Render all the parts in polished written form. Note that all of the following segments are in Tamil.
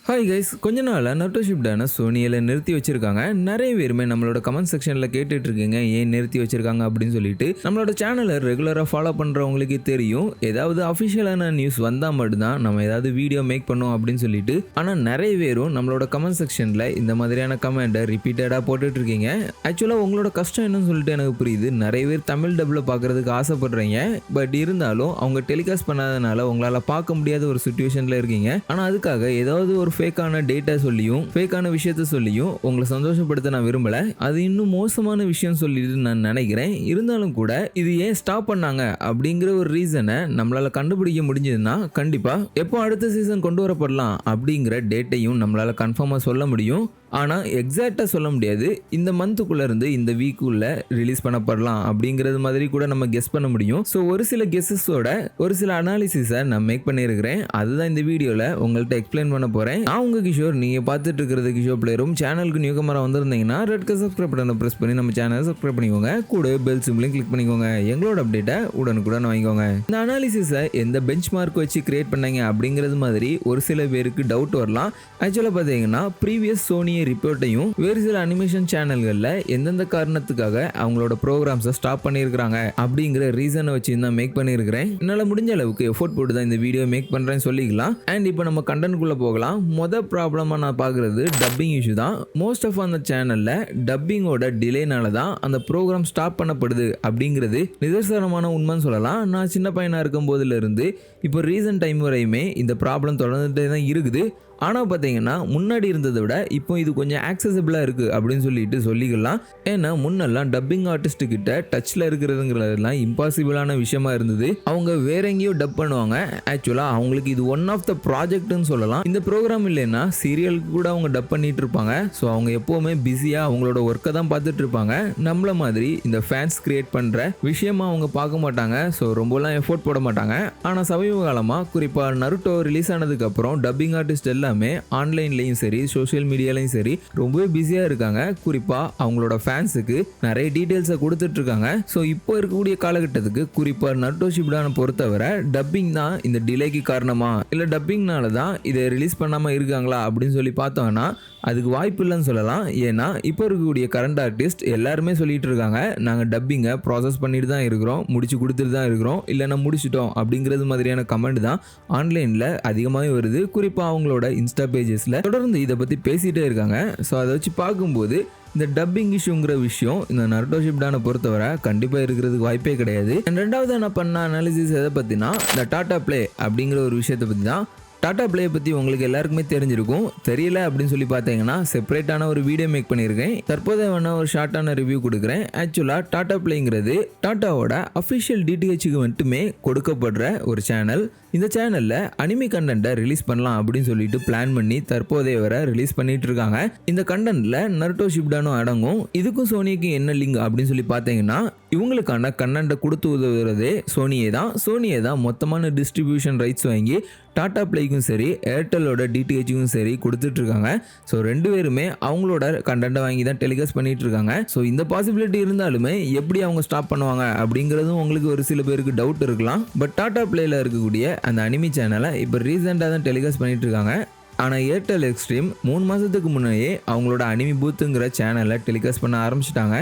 ஹாய் கைஸ், கொஞ்ச நாளாக நருட்டோ ஷிப்டான சோனியில் நிறுத்தி வச்சிருக்காங்க. நிறைய பேருமே நம்மளோட கமெண்ட் செக்ஷனில் கேட்டுட்டு இருக்கீங்க ஏன் நிறுத்தி வச்சிருக்காங்க அப்படின்னு சொல்லிட்டு. நம்மளோட சேனலை ரெகுலராக ஃபாலோ பண்ணுறவங்களுக்கு தெரியும், ஏதாவது அஃபிஷியலான நியூஸ் வந்தால் மட்டும்தான் நம்ம ஏதாவது வீடியோ மேக் பண்ணோம் அப்படின்னு சொல்லிட்டு. ஆனால் நிறைய பேரும் நம்மளோட கமெண்ட் செக்ஷனில் இந்த மாதிரியான கமெண்ட்டை ரிப்பீட்டடாக போட்டுட்டு இருக்கீங்க. ஆக்சுவலாக உங்களோட கஷ்டம் என்னன்னு சொல்லிட்டு எனக்கு புரியுது. நிறைய பேர் தமிழ் டப்பில் பார்க்குறதுக்கு ஆசைப்படுறீங்க, பட் இருந்தாலும் அவங்க டெலிகாஸ்ட் பண்ணாதனால உங்களால் பார்க்க முடியாத ஒரு சுச்சுவேஷனில் இருக்கீங்க. ஆனால் அதுக்காக ஏதாவது ஒரு ஃபேக்கான டேட்டா சொல்லியும் ஃபேக்கான விஷயத்த சொல்லியும் உங்களை சந்தோஷப்படுத்த நான் விரும்பல. அது இன்னும் மோசமான விஷயம் சொல்லிட்டு நான் நினைக்கிறேன். இருந்தாலும் கூட இது ஏன் ஸ்டாப் பண்ணாங்க அப்படிங்கிற ஒரு ரீசனை நம்மளால கண்டுபிடிக்க முடிஞ்சதுன்னா கண்டிப்பா எப்போ அடுத்த சீசன் கொண்டு வரப்படலாம் அப்படிங்கிற டேட்டையும் நம்மளால கன்ஃபார்மா சொல்ல முடியும். ஆனால் எக்ஸாக்டாக சொல்ல முடியாது. இந்த மந்த்துக்குள்ளே இருந்து இந்த வீக்குள்ளே ரிலீஸ் பண்ணப்படலாம் அப்படிங்கிறது மாதிரி கூட நம்ம கெஸ் பண்ண முடியும். ஸோ ஒரு சில கெஸ்ஸஸோட ஒரு சில அனாலிசிஸை நான் மேக் பண்ணியிருக்கிறேன். அதுதான் இந்த வீடியோவில் உங்கள்கிட்ட எக்ஸ்பிளைன் பண்ண போகிறேன். நான் உங்கள் கிஷோர், நீங்கள் பார்த்துட்டு இருக்கிறது கிஷோர் பிளேயரும். சேனலுக்கு நியூ கமராக வந்திருந்தீங்கன்னா ரெட் கலர் சப்ஸ்கிரைப் பட்டனை ப்ரெஸ் பண்ணி நம்ம சேனலை சப்ஸ்கிரைப் பண்ணிக்கோங்க. கூட பெல் சிம்பிளையும் கிளிக் பண்ணிக்கோங்க. எங்களோட அப்டேட்டை உடனுக்குடன் வாங்கிக்கோங்க. இந்த அனாலிசிஸை எந்த பெஞ்ச் மார்க் வச்சு கிரியேட் பண்ணாங்க அப்படிங்கிறது மாதிரி ஒரு சில பேருக்கு டவுட் வரலாம். ஆக்சுவலாக பார்த்தீங்கன்னா ப்ரீவியஸ் சோனி ரிப்போர்ட்டையும் வேறு சில அனிமேஷன் சேனல்களில் எந்தெந்த காரணத்துக்காக அவங்களோட ப்ரோக்ராம்ஸை ஸ்டாப் பண்ணியிருக்கிறாங்க அப்படிங்கிற ரீசனை வச்சு தான் மேக் பண்ணியிருக்கிறேன். என்னால் முடிஞ்ச அளவுக்கு எஃபோர்ட் போட்டு தான் இந்த வீடியோ மேக் பண்ணுறேன்னு சொல்லிக்கலாம். அண்ட் இப்போ நம்ம கண்டென்ட்குள்ளே போகலாம். மொதல் ப்ராப்ளமாக நான் பார்க்குறது டப்பிங் இஷ்யூ தான். மோஸ்ட் ஆஃப் அந்த சேனலில் டப்பிங்கோட டிலேனால தான் அந்த ப்ரோக்ராம் ஸ்டாப் பண்ணப்படுது அப்படிங்கிறது நிதர்சனமான உண்மைன்னு சொல்லலாம். நான் சின்ன பையனாக இருக்கும் போதிலிருந்து இப்போ ரீசன்ட் டைம் வரையுமே இந்த ப்ராப்ளம் தொடர்ந்துட்டே தான் இருக்குது. ஆனால் பார்த்தீங்கன்னா முன்னாடி இருந்ததை விட இப்போ இது கொஞ்சம் ஆக்சசபிளாக இருக்குது அப்படின்னு சொல்லிட்டு சொல்லிக்கலாம். ஏன்னா முன்னெல்லாம் டப்பிங் ஆர்டிஸ்ட் கிட்ட டச்சில் இருக்கிறதுங்கிறதெல்லாம் இம்பாசிபிளான விஷயமா இருந்தது. அவங்க வேற எங்கேயோ டப் பண்ணுவாங்க. ஆக்சுவலாக அவங்களுக்கு இது ஒன் ஆஃப் த ப்ராஜெக்ட்னு சொல்லலாம். இந்த ப்ரோக்ராம் இல்லைன்னா சீரியலுக்கு கூட அவங்க டப் பண்ணிட்டு இருப்பாங்க. ஸோ அவங்க எப்போவுமே பிஸியாக அவங்களோட ஒர்க்கை தான் பார்த்துட்டு இருப்பாங்க. நம்மள மாதிரி இந்த ஃபேன்ஸ் கிரியேட் பண்ணுற விஷயமா அவங்க பார்க்க மாட்டாங்க. ஸோ ரொம்பலாம் எஃபோர்ட் போட மாட்டாங்க. ஆனால் சமீப காலமாக குறிப்பாக நருட்டோ ரிலீஸ் ஆனதுக்கப்புறம் டப்பிங் ஆர்டிஸ்ட் எல்லாமே ஆன்லைன்லையும் சரி சோஷியல் மீடியாலையும் சரி ரொம்பவே பிஸியாக இருக்காங்க. குறிப்பாக அவங்களோட ஃபேன்ஸுக்கு நிறைய டீட்டெயில்ஸை கொடுத்துட்டு இருக்காங்க. ஸோ இப்போ இருக்கக்கூடிய காலகட்டத்துக்கு குறிப்பாக நருட்டோ ஷிப்டானை பொறுத்தவரை டப்பிங் தான் இந்த டிலேக்கு காரணமா, இல்லை டப்பிங்னால தான் இதை ரிலீஸ் பண்ணாமல் இருக்காங்களா அப்படின்னு சொல்லி பார்த்தோம்னா அதுக்கு வாய்ப்பு இல்லைன்னு சொல்லலாம். ஏன்னா இப்போ இருக்கக்கூடிய கரண்ட் ஆர்டிஸ்ட் எல்லாருமே சொல்லிட்டு இருக்காங்க, நாங்கள் டப்பிங்கை ப்ராசஸ் பண்ணிட்டு தான் இருக்கிறோம், முடிச்சு கொடுத்துட்டு தான் இருக்கிறோம், இல்லைன்னா முடிச்சிட்டோம் அப்படிங்கிறது மாதிரியான கமெண்ட் தான் ஆன்லைனில் அதிகமாகவே வருது. குறிப்பாக அவங்களோட இன்ஸ்டா பேஜஸில் தொடர்ந்து இதை பற்றி பேசிகிட்டே இருக்காங்க. ஸோ அதை வச்சு பார்க்கும்போது இந்த டப்பிங் இஷ்யூங்கிற விஷயம் இந்த நருட்டோ ஷிப்டானை பொறுத்தவரை கண்டிப்பாக இருக்கிறதுக்கு வாய்ப்பே கிடையாது. ரெண்டாவது நான் பண்ண அனாலிசிஸ் எதை பற்றினா இந்த டாடா பிளே அப்படிங்கிற ஒரு விஷயத்தை பற்றி தான். டாடா பிளே பற்றி உங்களுக்கு எல்லாருக்குமே தெரிஞ்சிருக்கும். தெரியல அப்படின்னு சொல்லி பார்த்தீங்கன்னா செப்பரேட்டான ஒரு வீடியோ மேக் பண்ணியிருக்கேன். தற்போதைய வேணால் ஒரு ஷார்ட்டான ரிவ்யூ கொடுக்குறேன். ஆக்சுவலாக டாடா பிளேங்கிறது டாட்டாவோட அஃபிஷியல் டிடிஹெச்சுக்கு மட்டுமே கொடுக்கப்படுற ஒரு சேனல். இந்த சேனலில் அனிமி கண்டென்ட்டை ரிலீஸ் பண்ணலாம் அப்படின்னு சொல்லிட்டு பிளான் பண்ணி தற்போதைய வரை ரிலீஸ் பண்ணிட்டு இருக்காங்க. இந்த கண்டென்ட்டில் நருட்டோ ஷிப்டானும் அடங்கும். இதுக்கும் சோனிக்கும் என்ன லிங்க் அப்படின்னு சொல்லி பார்த்தீங்கன்னா இவங்களுக்கான கண்டென்ட்டை கொடுத்து உதவுறதே சோனியே தான் மொத்தமான டிஸ்ட்ரிபியூஷன் ரைட்ஸ் வாங்கி டாடா பிளேக்கும் சரி ஏர்டெல்லோட டிடிஹெச்சுக்கும் சரி கொடுத்துட்டு இருக்காங்க. ஸோ ரெண்டு பேருமே அவங்களோட கண்டென்ட்டை வாங்கி தான் டெலிகாஸ்ட் பண்ணிட்டு இருக்காங்க. ஸோ இந்த பாசிபிலிட்டி இருந்தாலுமே எப்படி அவங்க ஸ்டாப் பண்ணுவாங்க அப்படிங்கிறதும் உங்களுக்கு ஒரு சில பேருக்கு டவுட் இருக்கலாம். பட் டாடா பிளேயில் இருக்கக்கூடிய அந்த அனிமி சேனலை இப்போ ரீசெண்டாக தான் டெலிகாஸ்ட் பண்ணிட்டு இருக்காங்க. ஆனால் ஏர்டெல் எக்ஸ்ட்ரீம் 3 மாதத்துக்கு முன்னாடியே அவங்களோட அனிமி பூத்துங்கிற சேனலை டெலிகாஸ்ட் பண்ண ஆரம்பிச்சிட்டாங்க.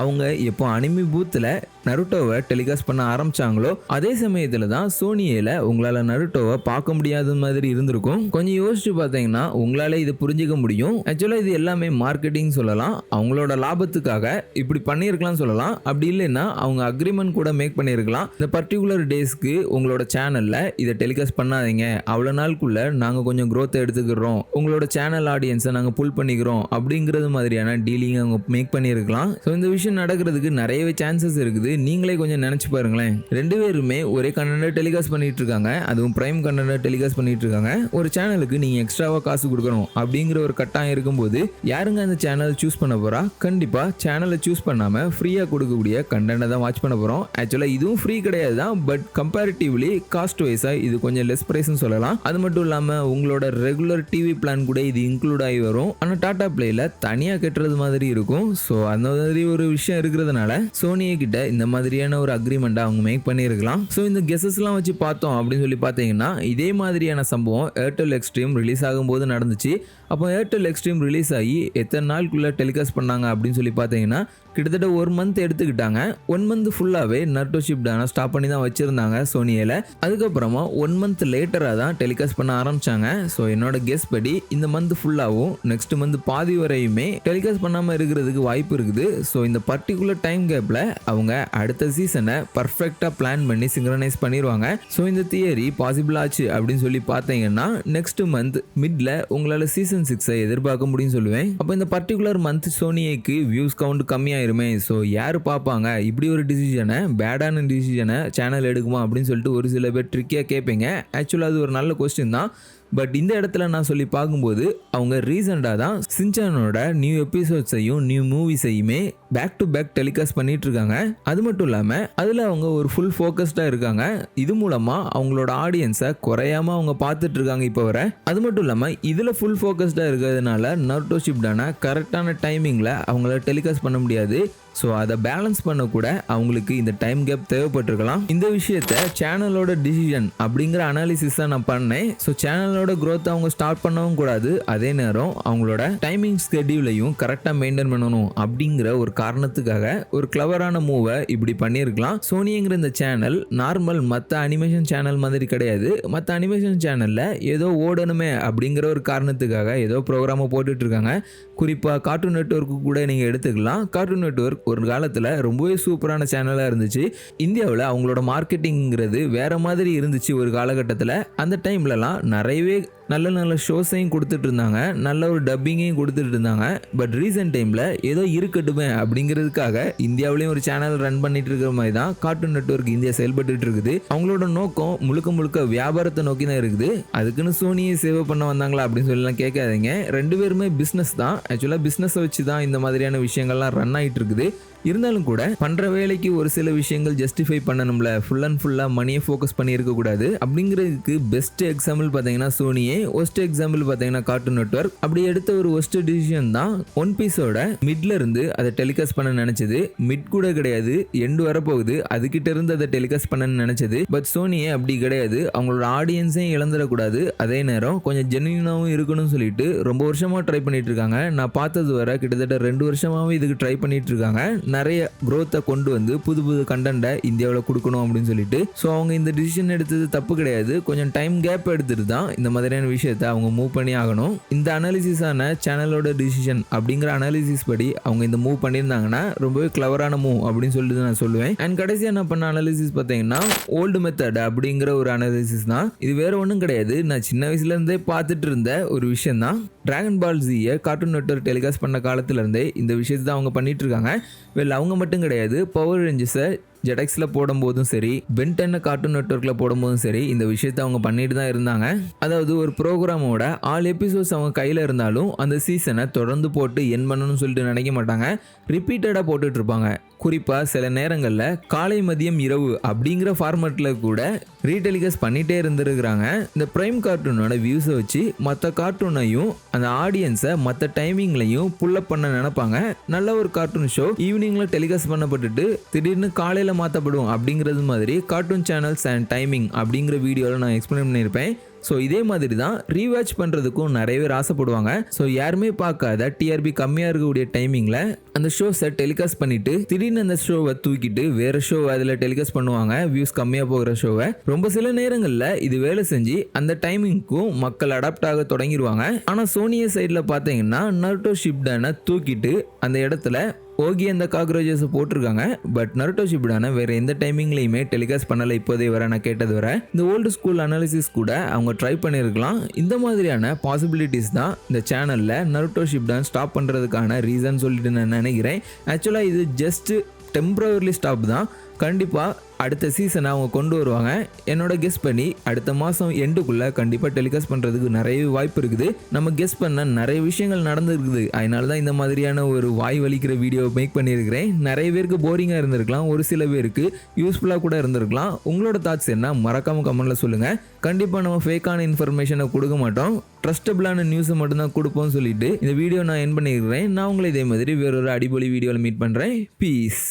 அவங்க எப்போ அனிமி பூத்தில் நருட்டோவை டெலிகாஸ்ட் பண்ண ஆரம்பிச்சாங்களோ அதே சமயத்தில் தான் சோனியில் உங்களால் நருட்டோவை பார்க்க முடியாத மாதிரி இருந்திருக்கும். கொஞ்சம் யோசிச்சு பார்த்தீங்கன்னா உங்களால் இதை புரிஞ்சிக்க முடியும். ஆக்சுவலாக இது எல்லாமே மார்க்கெட்டிங் சொல்லலாம். அவங்களோட லாபத்துக்காக இப்படி பண்ணியிருக்கலாம்னு சொல்லலாம். அப்படி இல்லைன்னா அவங்க அக்ரிமெண்ட் கூட மேக் பண்ணியிருக்கலாம். இந்த பர்டிகுலர் டேஸ்க்கு உங்களோட சேனலில் இதை டெலிகாஸ்ட் பண்ணாதீங்க, அவ்வளோ நாளுக்குள்ள நாங்கள் கொஞ்சம் க்ரோத்தை எடுத்துக்கிறோம், உங்களோட சேனல் ஆடியன்ஸை நாங்கள் புல் பண்ணிக்கிறோம் அப்படிங்கிறது மாதிரியான டீலிங் அவங்க மேக் பண்ணியிருக்கலாம். ஸோ இந்த விஷயம் நடக்கிறதுக்கு நிறையவே சான்சஸ் இருக்குது. நீங்களே கொஞ்சம் நினைச்சு பாருங்களேன். ரெண்டு பேருமே ஒரே கண்டென்ட் டெலிகாஸ்ட் பண்ணிட்டு இருக்காங்க, அதுவும் பிரைம் கண்டென்ட் டெலிகாஸ்ட் பண்ணிட்டு இருக்காங்க. ஒரு சேனலுக்கு நீங்க எக்ஸ்ட்ராவா காசு கொடுக்கணும் அப்படிங்கிற ஒரு கட்டாயம் இருக்கும்போது யாருங்க அந்த சேனல் சூஸ் பண்ண போறா? கண்டிப்பா சேனலை சூஸ் பண்ணாம ஃப்ரீயா கொடுக்கக்கூடிய கண்டென்ட்டை தான் வாட்ச் பண்ண போறோம். ஆக்சுவலா இதுவும் ஃப்ரீ கிடையாது தான், பட் கம்பேரிட்டிவ்லி காஸ்ட் வைஸா இது கொஞ்சம் லெஸ் பிரைஸ்னு சொல்லலாம். அது மட்டும் இல்லாம உங்களோட ரெகுலர் ரெகுலர் டிவி பிளான் கூட இது இன்க்ளூட் ஆகி வரும். ஆனால் டாடா பிளேல தனியாக கட்டுறது மாதிரி இருக்கும். ஸோ அந்த மாதிரி ஒரு விஷயம் இருக்கிறதுனால சோனியே கிட்ட இந்த மாதிரியான ஒரு அக்ரிமெண்ட்டை அவங்க மேக் பண்ணியிருக்கலாம். ஸோ இந்த கெஸஸ்லாம் வச்சு பார்த்தோம் அப்படின்னு சொல்லி பார்த்தீங்கன்னா இதே மாதிரியான சம்பவம் ஏர்டெல் எக்ஸ்ட்ரீம் ரிலீஸ் ஆகும்போது நடந்துச்சு. அப்போ ஏர்டெல் எக்ஸ்ட்ரீம் ரிலீஸ் ஆகி எத்தனை நாளுக்குள்ளே டெலிகாஸ்ட் பண்ணாங்க அப்படின்னு சொல்லி பார்த்தீங்கன்னா கிட்டத்தட்ட 1 மந்த் எடுத்துக்கிட்டாங்க. 1 மந்த் ஃபுல்லாகவே நருட்டோ ஷிப்டான ஸ்டாப் பண்ணி தான் வச்சுருந்தாங்க சோனியில். அதுக்கப்புறமா 1 மந்த் லேட்டராக தான் டெலிகாஸ்ட் பண்ண ஆரம்பித்தாங்க. ஸோ என்னோட கெஸ் படி இந்த மந்த் ஃபுல்லாகவும் நெக்ஸ்ட் மந்த் பாதி வரையுமே டெலிகாஸ்ட் பண்ணாமல் இருக்கிறதுக்கு வாய்ப்பு இருக்குது. ஸோ இந்த பர்டிகுலர் டைம் கேப்பில் அவங்க அடுத்த சீசனை பர்ஃபெக்டாக பிளான் பண்ணி சிங்க்ரனைஸ் பண்ணிடுவாங்க. ஸோ இந்த தியரி பாசிபிள் ஆச்சு அப்படின்னு சொல்லி பார்த்தீங்கன்னா நெக்ஸ்ட் மந்த் மிட்ல உங்களால் சீசன் 6 எதிர்பார்க்க முடியும்னு சொல்லுவேன். அப்போ இந்த பர்டிகுலர் மந்த் சோனிக்கு வியூஸ் கவுண்ட் கம்மியாயிருமே. ஸோ யார் பார்ப்பாங்க? இப்படி ஒரு டிசிஷனை பேடான டிசிஷனை சேனல் எடுக்குமா அப்படின்னு சொல்லிட்டு ஒரு சில பேர் ட்ரிக்கியாக கேட்பீங்க. ஆக்சுவலாக அது ஒரு நல்ல கொஸ்டின் தான். பட் இந்த இடத்துல நான் சொல்லி பார்க்கும்போது அவங்க ரீசெண்டாக தான் சின்சானோட நியூ எபிசோட்ஸையும் நியூ மூவிஸையுமே பேக் டு பேக் டெலிகாஸ்ட் பண்ணிட்டு இருக்காங்க. அது மட்டும் இல்லாமல் அதில் அவங்க ஒரு ஃபுல் ஃபோக்கஸ்டாக இருக்காங்க. இது மூலமாக அவங்களோட ஆடியன்ஸை குறையாமல் அவங்க பார்த்துட்டு இருக்காங்க இப்போ வர. அது மட்டும் இல்லாமல் இதில் ஃபுல் ஃபோக்கஸ்டாக இருக்கிறதுனால நருட்டோ ஷிப்டான கரெக்டான டைமிங்கில் அவங்கள டெலிகாஸ்ட் பண்ண முடியாது. ஸோ அதை பேலன்ஸ் பண்ண கூட அவங்களுக்கு இந்த டைம் கேப் தேவைப்பட்டிருக்கலாம். இந்த விஷயத்த சேனலோட டிசிஷன் அப்படிங்கிற அனாலிசிஸ் தான் நான் பண்ணேன். ஸோ சேனலோட க்ரோத் அவங்க ஸ்டார்ட் பண்ணவும் கூடாது, அதே நேரம் அவங்களோட டைமிங் ஸ்கெடியூலையும் கரெக்டாக மெயின்டைன் பண்ணணும் அப்படிங்கிற ஒரு காரணத்துக்காக ஒரு கிளவரான மூவை இப்படி பண்ணியிருக்கலாம். சோனிங்கிற இந்த சேனல் நார்மல் மற்ற அனிமேஷன் சேனல் மாதிரி கிடையாது. மற்ற அனிமேஷன் சேனலில் ஏதோ ஓடணுமே அப்படிங்கிற ஒரு காரணத்துக்காக ஏதோ ப்ரோக்ராமை போட்டுட்டு இருக்காங்க. குறிப்பாக கார்ட்டூன் நெட்வொர்க்கு கூட நீங்கள் எடுத்துக்கலாம். கார்ட்டூன் நெட்வொர்க் ஒரு காலத்தில் ரொம்பவே சூப்பரான சேனலாக இருந்துச்சு. இந்தியாவில் அவங்களோட மார்க்கெட்டிங்கிறது வேற மாதிரி இருந்துச்சு ஒரு காலகட்டத்தில். அந்த டைம்லலாம் நிறையவே நல்ல நல்ல ஷோஸையும் கொடுத்துட்டு இருந்தாங்க, நல்ல ஒரு டப்பிங்கையும் கொடுத்துட்டு இருந்தாங்க. பட் ரீசெண்ட் டைமில் ஏதோ இருக்கட்டுமே அப்படிங்கிறதுக்காக இந்தியாவிலையும் ஒரு சேனல் ரன் பண்ணிட்டு இருக்கிற மாதிரி தான் கார்ட்டூன் நெட்வொர்க் இந்தியா செயல்பட்டு இருக்குது. அவங்களோட நோக்கம் முழுக்க முழுக்க வியாபாரத்தை நோக்கி தான் இருக்குது. அதுக்குன்னு சோனியை சேவ் பண்ண வந்தாங்களா அப்படின்னு சொல்லலாம் கேட்காதீங்க. 2 பேருமே பிஸ்னஸ் தான். ஆக்சுவலாக பிஸ்னஸை வச்சு தான் இந்த மாதிரியான விஷயங்கள்லாம் ரன் ஆகிட்டு இருக்குது. இருந்தாலும் கூட பண்ணுற வேலைக்கு ஒரு சில விஷயங்கள் ஜஸ்டிஃபை பண்ணணும்ல. ஃபுல் அண்ட் ஃபுல்லாக மணியை ஃபோக்கஸ் பண்ணி இருக்கக்கூடாது. அப்படிங்கிறதுக்கு பெஸ்ட் எக்ஸாம்பிள் பார்த்தீங்கன்னா சோனியே, ஒஸ்ட் எக்ஸாம்பிள் பார்த்தீங்கன்னா கார்ட்டூன் நெட்வொர்க். அப்படி எடுத்த ஒரு ஒஸ்ட் டிசிஷன் தான் ஒன் பீஸோட மிட்ல இருந்து அதை டெலிகாஸ்ட் பண்ண நினைச்சது. மிட் கூட கிடையாது, எண்டு வரப்போகுது, அதுகிட்ட இருந்து அதை டெலிகாஸ்ட் பண்ண நினைச்சது. பட் சோனியே அப்படி கிடையாது. அவங்களோட ஆடியன்ஸையும் இழந்துடக்கூடாது, அதே நேரம் கொஞ்சம் ஜென்யூனாகவும் இருக்கணும்னு சொல்லிட்டு ரொம்ப வருஷமாக ட்ரை பண்ணிட்டு இருக்காங்க. நான் பார்த்தது வர கிட்டத்தட்ட 2 வருஷமாகவே இதுக்கு ட்ரை பண்ணிட்டு இருக்காங்க. நிறைய growth-ஐ கொண்டு வந்து புது புது கண்டென்ட்டை இந்தியாவில் கொடுக்கணும் அப்படின்னு சொல்லிட்டு. ஸோ அவங்க இந்த டிசிஷன் எடுத்தது தப்பு கிடையாது. கொஞ்சம் டைம் கேப் எடுத்துட்டு தான் இந்த மாதிரியான விஷயத்தை அவங்க மூவ் பண்ணி ஆகணும். இந்த அனாலிசிஸான சேனலோட டிசிஷன் அப்படிங்கிற அனாலிசிஸ் படி அவங்க இந்த மூவ் பண்ணியிருந்தாங்கன்னா ரொம்பவே கிளவரான மூவ் அப்படின்னு சொல்லிட்டு நான் சொல்லுவேன். அண்ட் கடைசியாக நான் பண்ண அனாலிசிஸ் பார்த்தீங்கன்னா ஓல்டு மெத்தட் அப்படிங்கிற ஒரு அனாலிசிஸ் தான். இது வேற ஒன்றும் கிடையாது, நான் சின்ன வயசுலேருந்தே பார்த்துட்டு இருந்த ஒரு விஷயம் தான். டிராகன் பால் ஜியை கார்ட்டூன் நெட்வொர்க் டெலிகாஸ்ட் பண்ண காலத்துலேருந்தே இந்த விஷயத்தை தான் அவங்க பண்ணிட்டு இருக்காங்க. அவங்க மட்டும் கிடையாது, பவர் ரேஞ்சஸை ஜெடெக்ஸில் போடும்போதும் சரி, பென்டென்னை கார்ட்டூன் நெட்வொர்க்கில் போடும்போதும் சரி இந்த விஷயத்தை அவங்க பண்ணிட்டு தான் இருந்தாங்க. அதாவது ஒரு ப்ரோக்ராமோட ஆல் எபிசோட்ஸ் அவங்க கையில் இருந்தாலும் அந்த சீசனை தொடர்ந்து போட்டு என் பண்ணணும்னு சொல்லிட்டு நினைக்க மாட்டாங்க, ரிப்பீட்டடாக போட்டுட்டு இருப்பாங்க. குறிப்பாக சில நேரங்களில் காலை மதியம் இரவு அப்படிங்கிற ஃபார்மேட்டில் கூட ரீடெலிகாஸ்ட் பண்ணிகிட்டே இருந்துருக்குறாங்க. இந்த ப்ரைம் கார்ட்டூனோட வியூஸை வச்சு மற்ற கார்ட்டூனையும் அந்த ஆடியன்ஸை மற்ற டைமிங்லையும் புல்லப் பண்ண நினைப்பாங்க. நல்ல ஒரு கார்ட்டூன் ஷோ ஈவினிங்கில் டெலிகாஸ்ட் பண்ணப்பட்டுட்டு திடீர்னு காலையில் மாற்றப்படும் அப்படிங்கிறது மாதிரி கார்ட்டூன் சேனல்ஸ் அண்ட் டைமிங் அப்படிங்கிற வீடியோவில் நான் எக்ஸ்பிளைன் பண்ணியிருப்பேன். ஸோ இதே மாதிரி தான் ரீவாச் பண்ணுறதுக்கும் நிறைய பேர் ஆசைப்படுவாங்க. ஸோ யாருமே பார்க்காத டிஆர்பி கம்மியாக இருக்கக்கூடிய டைமிங்கில் அந்த ஷோஸை டெலிகாஸ்ட் பண்ணிவிட்டு திடீர்னு அந்த ஷோவை தூக்கிட்டு வேறு ஷோ அதில் டெலிகாஸ்ட் பண்ணுவாங்க, வியூஸ் கம்மியாக போகிற ஷோவை. ரொம்ப சில நேரங்களில் இது வேலை செஞ்சு அந்த டைமிங்க்கும் மக்கள் அடாப்ட் ஆக தொடங்கிடுவாங்க. ஆனால் சோனியா சைடில் பார்த்தீங்கன்னா நருட்டோ ஷிப்டானை தூக்கிட்டு அந்த இடத்துல ஓகி அந்த காக்ரோச்சஸை போட்டிருக்காங்க. பட் நருட்டோ ஷிப்டானை வேறு எந்த டைமிங்லையுமே டெலிகாஸ்ட் பண்ணலை இப்போதே வர. நான் கேட்டது வர இந்த ஓல்டு ஸ்கூல் அனாலிசிஸ் கூட அவங்க ட்ரை பண்ணியிருக்கலாம். இந்த மாதிரியான பாசிபிலிட்டிஸ் தான் இந்த சேனலில் நருட்டோ ஷிப்டான் ஸ்டாப் பண்ணுறதுக்கான ரீசன் சொல்லிட்டு நான் நினைக்கிறேன். ஆக்சுவலாக இது ஜஸ்ட் டெம்பரவரிலி ஸ்டாப் தான். கண்டிப்பாக அடுத்த சீசனை அவங்க கொண்டு வருவாங்க. என்னோட கெஸ் பண்ணி அடுத்த மாதம் எண்டுக்குள்ளே கண்டிப்பாக டெலிகாஸ்ட் பண்ணுறதுக்கு நிறைய வாய்ப்பு இருக்குது. நம்ம கெஸ் பண்ண நிறைய விஷயங்கள் நடந்துருக்குது. அதனால தான் இந்த மாதிரியான ஒரு வாய் வலிக்கிற வீடியோவை மேக் பண்ணியிருக்கிறேன். நிறைய பேருக்கு போரிங்காக இருந்திருக்கலாம், ஒரு சில பேருக்கு யூஸ்ஃபுல்லாக கூட இருந்திருக்கலாம். உங்களோட தாட்ஸ் என்ன மறக்காமல் கமெண்ட்டில் சொல்லுங்கள். கண்டிப்பாக நம்ம ஃபேக்கான இன்ஃபர்மேஷனை கொடுக்க மாட்டோம், ட்ரஸ்டபிளான நியூஸை மட்டும்தான் கொடுப்போம்னு சொல்லிட்டு இந்த வீடியோ நான் என் பண்ணியிருக்கிறேன். நான் உங்களை இதே மாதிரி வேறொரு அடிப்பொலி வீடியோவில் மீட் பண்ணுறேன். பீஸ்.